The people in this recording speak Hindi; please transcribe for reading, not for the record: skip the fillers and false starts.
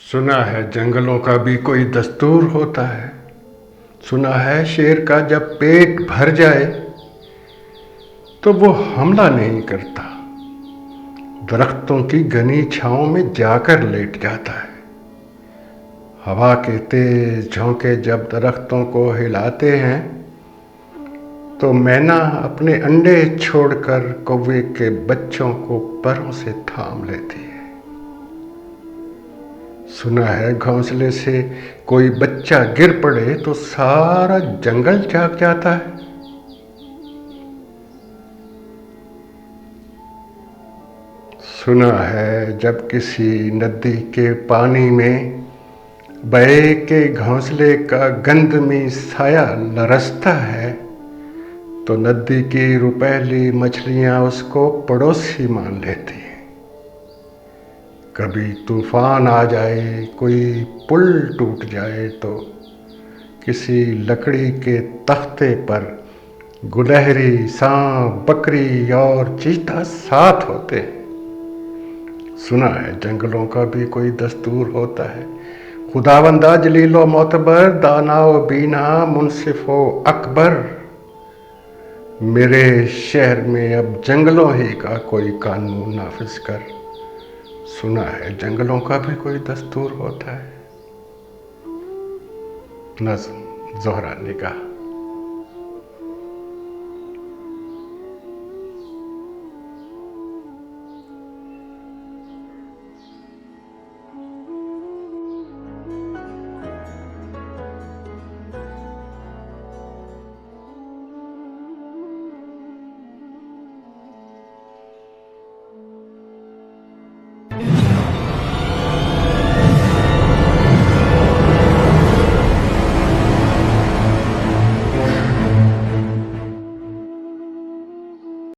सुना है जंगलों का भी कोई दस्तूर होता है। सुना है शेर का जब पेट भर जाए तो वो हमला नहीं करता, दरख्तों की घनी छांव में जाकर लेट जाता है। हवा के तेज झोंके जब दरख्तों को हिलाते हैं तो मैना अपने अंडे छोड़कर कौवे के बच्चों को परों से थाम लेती है। सुना है घोंसले से कोई बच्चा गिर पड़े तो सारा जंगल जाग जाता है। सुना है जब किसी नदी के पानी में बहे के घोंसले का गंध में साया लरसता है तो नदी की रुपहली मछलियां उसको पड़ोसी मान लेती हैं। कभी तूफान आ जाए, कोई पुल टूट जाए तो किसी लकड़ी के तख्ते पर गुलहरी, सांप, बकरी और चीता साथ होते हैं। सुना है जंगलों का भी कोई दस्तूर होता है। खुदावंदा जलीलो मोतबर, दानाओ बीना, मुंसिफो अकबर। मेरे शहर में अब जंगलों ही का कोई कानून नाफिज कर। सुना है जंगलों का भी कोई दस्तूर होता है। नज़्म ज़ोहरा निगाह।